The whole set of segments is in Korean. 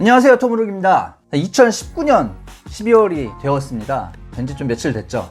안녕하세요, 토무룩입니다. 2019년 12월이 되었습니다. 된지 좀 며칠 됐죠.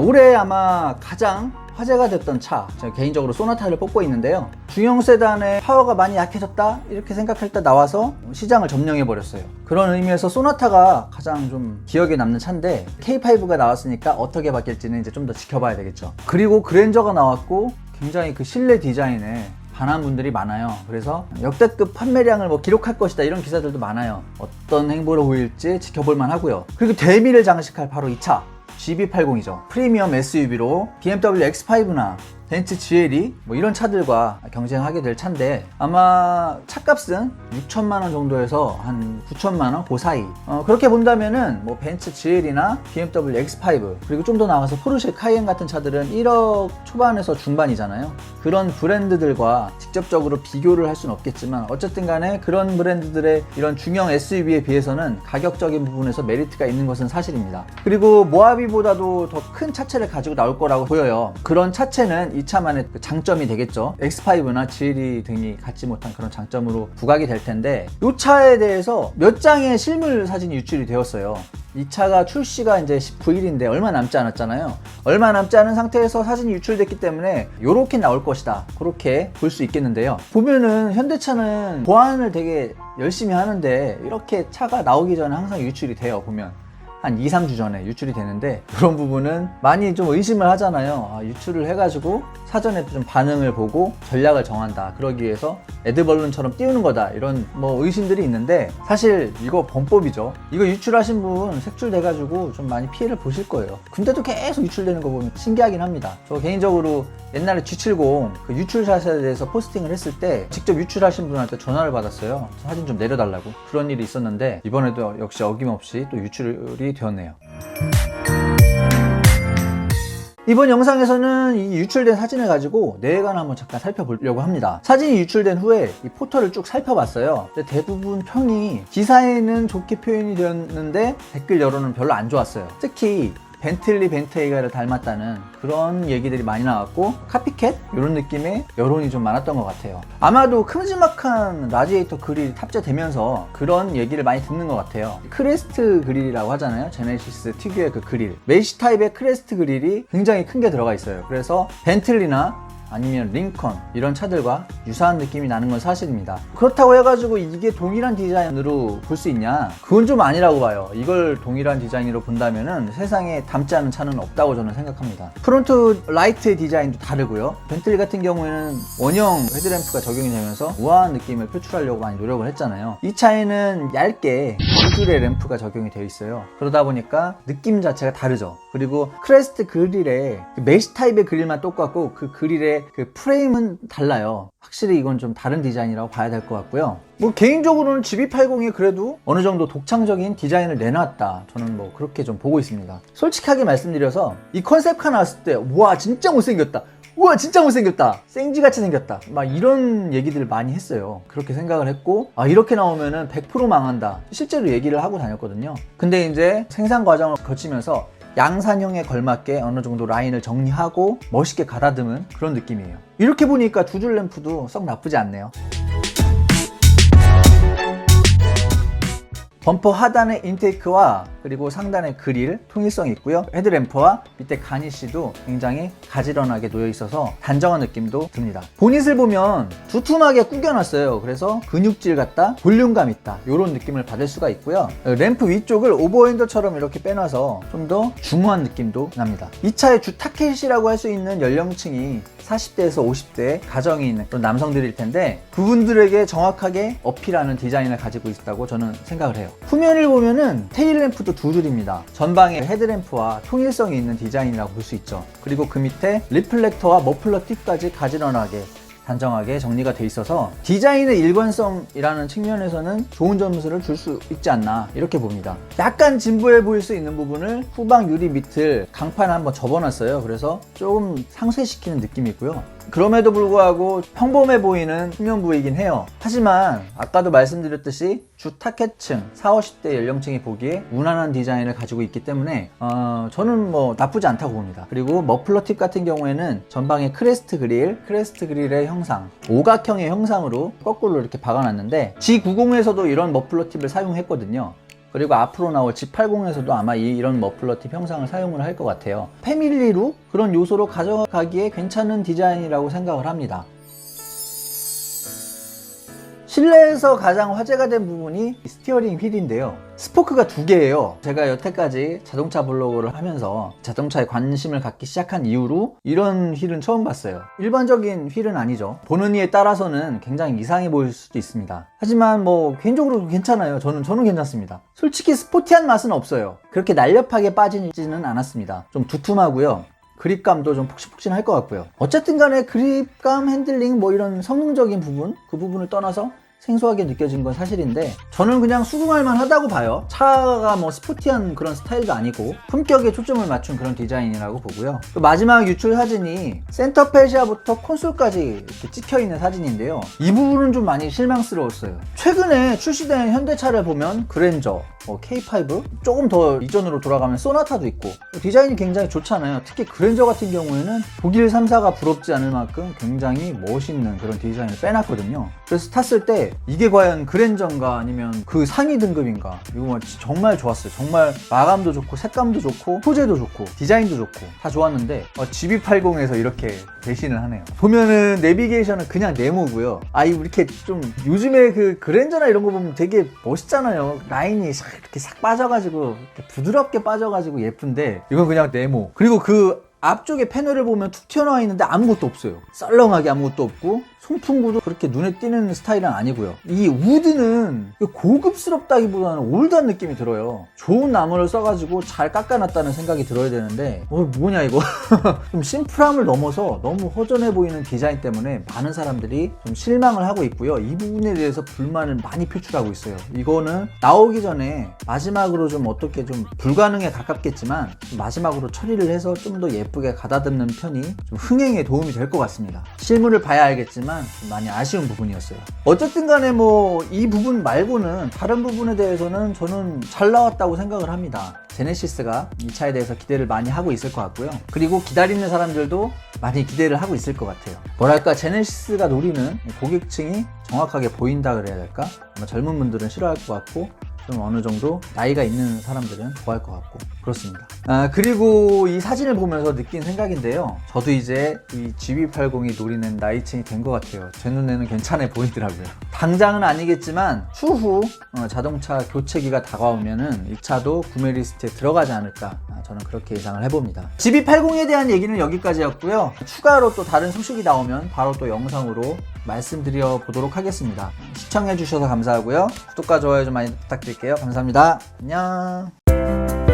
올해 아마 가장 화제가 됐던 차, 제가 개인적으로 소나타를 뽑고 있는데요. 중형 세단의 파워가 많이 약해졌다 이렇게 생각할 때 나와서 시장을 점령해 버렸어요. 그런 의미에서 소나타가 가장 좀 기억에 남는 차인데, K5가 나왔으니까 어떻게 바뀔지는 이제 좀 더 지켜봐야 되겠죠. 그리고 그랜저가 나왔고 굉장히 그 실내 디자인에 반한 분들이 많아요. 그래서 역대급 판매량을 기록할 것이다 이런 기사들도 많아요. 어떤 행보를 보일지 지켜볼만 하고요. 그리고 대미를 장식할 바로 이 차, GB80이죠. 프리미엄 SUV로 BMW X5나 벤츠 GLE 이런 차들과 경쟁하게 될 차인데, 아마 차값은 6천만 원 정도에서 한 9천만 원 그 사이. 그렇게 본다면은 벤츠 GLE나 BMW X5 그리고 좀 더 나가서 포르쉐 카이엔 같은 차들은 1억 초반에서 중반이잖아요. 그런 브랜드들과 직접적으로 비교를 할 수는 없겠지만, 어쨌든 간에 그런 브랜드들의 이런 중형 SUV에 비해서는 가격적인 부분에서 메리트가 있는 것은 사실입니다. 그리고 모하비보다도 더 큰 차체를 가지고 나올 거라고 보여요. 그런 차체는 이 차만의 장점이 되겠죠. X5나 GLE 등이 갖지 못한 그런 장점으로 부각이 될 텐데, 이 차에 대해서 몇 장의 실물 사진이 유출이 되었어요. 이 차가 출시가 이제 19일인데 얼마 남지 않았잖아요. 얼마 남지 않은 상태에서 사진이 유출됐기 때문에 요렇게 나올 것이다, 그렇게 볼 수 있겠는데요. 보면은 현대차는 보안을 되게 열심히 하는데 이렇게 차가 나오기 전에 항상 유출이 돼요. 보면 한 2, 3주 전에 유출이 되는데, 그런 부분은 많이 좀 의심을 하잖아요. 유출을 해가지고 사전에 좀 반응을 보고 전략을 정한다, 그러기 위해서 에드벌룬처럼 띄우는 거다, 이런 의심들이 있는데, 사실 이거 범법이죠. 이거 유출하신 분 색출돼가지고 좀 많이 피해를 보실 거예요. 근데도 계속 유출되는 거 보면 신기하긴 합니다. 저 개인적으로 옛날에 G70 그 유출샷에 대해서 포스팅을 했을 때 직접 유출하신 분한테 전화를 받았어요. 사진 좀 내려달라고. 그런 일이 있었는데, 이번에도 역시 어김없이 또 유출이 되었네요. 이번 영상에서는 이 유출된 사진을 가지고 내외관을 한번 잠깐 살펴보려고 합니다. 사진이 유출된 후에 이 포털을 쭉 살펴봤어요. 근데 대부분 평이 기사에는 좋게 표현이 되었는데 댓글 여론은 별로 안 좋았어요. 특히 벤틀리 벤테이가를 닮았다는 그런 얘기들이 많이 나왔고, 카피캣? 이런 느낌의 여론이 좀 많았던 것 같아요. 아마도 큼지막한 라디에이터 그릴이 탑재되면서 그런 얘기를 많이 듣는 것 같아요. 크레스트 그릴이라고 하잖아요. 제네시스 특유의 그 그릴, 메쉬 타입의 크레스트 그릴이 굉장히 큰 게 들어가 있어요. 그래서 벤틀리나 아니면 링컨 이런 차들과 유사한 느낌이 나는 건 사실입니다. 그렇다고 해가지고 이게 동일한 디자인으로 볼 수 있냐? 그건 좀 아니라고 봐요. 이걸 동일한 디자인으로 본다면은 세상에 닮지 않은 차는 없다고 저는 생각합니다. 프론트 라이트의 디자인도 다르고요. 벤틀리 같은 경우에는 원형 헤드램프가 적용이 되면서 우아한 느낌을 표출하려고 많이 노력을 했잖아요. 이 차에는 얇게 두 줄의 램프가 적용이 되어 있어요. 그러다 보니까 느낌 자체가 다르죠. 그리고 크레스트 그릴에 메쉬 타입의 그릴만 똑같고, 그 그릴의 그 프레임은 달라요. 확실히 이건 좀 다른 디자인이라고 봐야 될 것 같고요. 개인적으로는 GB80이 그래도 어느 정도 독창적인 디자인을 내놨다, 저는 그렇게 좀 보고 있습니다. 솔직하게 말씀드려서 이 컨셉카 나왔을 때 와 진짜 못생겼다, 우와 진짜 못생겼다, 생쥐같이 생겼다, 이런 얘기들을 많이 했어요. 그렇게 생각을 했고, 이렇게 나오면은 100% 망한다, 실제로 얘기를 하고 다녔거든요. 근데 이제 생산 과정을 거치면서 양산형에 걸맞게 어느 정도 라인을 정리하고 멋있게 가다듬은 그런 느낌이에요. 이렇게 보니까 두 줄 램프도 썩 나쁘지 않네요. 범퍼 하단의 인테이크와 그리고 상단의 그릴 통일성이 있고요. 헤드램프와 밑에 가니쉬도 굉장히 가지런하게 놓여 있어서 단정한 느낌도 듭니다. 보닛을 보면 두툼하게 구겨놨어요. 그래서 근육질 같다, 볼륨감 있다, 이런 느낌을 받을 수가 있고요. 램프 위쪽을 오버핸더처럼 이렇게 빼놔서 좀 더 중후한 느낌도 납니다. 이 차의 주 타켓이라고 할 수 있는 연령층이 40대에서 50대 가정이 있는 그런 남성들일 텐데, 그분들에게 정확하게 어필하는 디자인을 가지고 있다고 저는 생각을 해요. 후면을 보면은 테일램프도 두 줄입니다. 전방에 헤드램프와 통일성이 있는 디자인이라고 볼 수 있죠. 그리고 그 밑에 리플렉터와 머플러 팁까지 가지런하게 단정하게 정리가 돼 있어서 디자인의 일관성이라는 측면에서는 좋은 점수를 줄 수 있지 않나, 이렇게 봅니다. 약간 진부해 보일 수 있는 부분을 후방 유리 밑을 강판을 한번 접어놨어요. 그래서 조금 상쇄시키는 느낌이고요. 그럼에도 불구하고 평범해 보이는 후면부이긴 해요. 하지만 아까도 말씀드렸듯이 주 타겟층 40, 50대 연령층이 보기에 무난한 디자인을 가지고 있기 때문에 저는 나쁘지 않다고 봅니다. 그리고 머플러 팁 같은 경우에는 전방에 크레스트 그릴의 형상, 오각형의 형상으로 거꾸로 이렇게 박아놨는데 G90에서도 이런 머플러 팁을 사용했거든요. 그리고 앞으로 나올 G80에서도 아마 이런 머플러 팁 형상을 사용을 할 것 같아요. 패밀리룩 그런 요소로 가져가기에 괜찮은 디자인이라고 생각을 합니다. 실내에서 가장 화제가 된 부분이 스티어링 휠인데요. 스포크가 2개예요. 제가 여태까지 자동차 블로그를 하면서 자동차에 관심을 갖기 시작한 이후로 이런 휠은 처음 봤어요. 일반적인 휠은 아니죠. 보는 이에 따라서는 굉장히 이상해 보일 수도 있습니다. 하지만 뭐 개인적으로 괜찮아요. 저는 괜찮습니다. 솔직히 스포티한 맛은 없어요. 그렇게 날렵하게 빠지지는 않았습니다. 좀 두툼하고요. 그립감도 좀 폭신폭신할 것 같고요. 어쨌든 간에 그립감, 핸들링 뭐 이런 성능적인 부분, 그 부분을 떠나서 생소하게 느껴진 건 사실인데 저는 그냥 수긍할 만하다고 봐요. 차가 뭐 스포티한 그런 스타일도 아니고 품격에 초점을 맞춘 그런 디자인이라고 보고요. 또 마지막 유출 사진이 센터 페시아부터 콘솔까지 이렇게 찍혀있는 사진인데요. 이 부분은 좀 많이 실망스러웠어요. 최근에 출시된 현대차를 보면 그랜저, K5 조금 더 이전으로 돌아가면 소나타도 있고 디자인이 굉장히 좋잖아요. 특히 그랜저 같은 경우에는 독일 3사가 부럽지 않을 만큼 굉장히 멋있는 그런 디자인을 빼놨거든요. 그래서 탔을 때 이게 과연 그랜저인가 아니면 그 상위 등급인가, 이거 정말 좋았어요. 정말 마감도 좋고 색감도 좋고 소재도 좋고 디자인도 좋고 다 좋았는데 GB80에서 이렇게 배신을 하네요. 보면은 내비게이션은 그냥 네모고요. 이렇게 좀 요즘에 그 그랜저나 이런 거 보면 되게 멋있잖아요. 라인이 이렇게 싹 빠져가지고 이렇게 부드럽게 빠져가지고 예쁜데 이건 그냥 네모. 그리고 그 앞쪽에 패널을 보면 툭 튀어나와 있는데 아무것도 없어요. 썰렁하게 아무것도 없고 송풍구도 그렇게 눈에 띄는 스타일은 아니고요. 이 우드는 고급스럽다기보다는 올드한 느낌이 들어요. 좋은 나무를 써가지고 잘 깎아놨다는 생각이 들어야 되는데 뭐냐 이거. 좀 심플함을 넘어서 너무 허전해 보이는 디자인 때문에 많은 사람들이 좀 실망을 하고 있고요. 이 부분에 대해서 불만을 많이 표출하고 있어요. 이거는 나오기 전에 마지막으로 좀 어떻게 좀 불가능에 가깝겠지만 마지막으로 처리를 해서 좀 더 예쁘게 가다듬는 편이 좀 흥행에 도움이 될 것 같습니다. 실물을 봐야 알겠지만 좀 많이 아쉬운 부분이었어요. 어쨌든 간에 뭐 이 부분 말고는 다른 부분에 대해서는 저는 잘 나왔다고 생각을 합니다. 제네시스가 이 차에 대해서 기대를 많이 하고 있을 것 같고요. 그리고 기다리는 사람들도 많이 기대를 하고 있을 것 같아요. 뭐랄까, 제네시스가 노리는 고객층이 정확하게 보인다 그래야 될까? 아마 젊은 분들은 싫어할 것 같고 좀 어느 정도 나이가 있는 사람들은 좋아할 것 같고 그렇습니다. 그리고 이 사진을 보면서 느낀 생각인데요. 저도 이제 이 GB80이 노리는 나이층이 된 것 같아요. 제 눈에는 괜찮아 보이더라고요. 당장은 아니겠지만 추후 자동차 교체기가 다가오면은 이 차도 구매 리스트에 들어가지 않을까, 저는 그렇게 예상을 해봅니다. GB80에 대한 얘기는 여기까지였고요. 추가로 또 다른 소식이 나오면 바로 또 영상으로 말씀드려 보도록 하겠습니다. 시청해 주셔서 감사하고요. 구독과 좋아요 좀 많이 부탁드릴게요. 감사합니다. 안녕.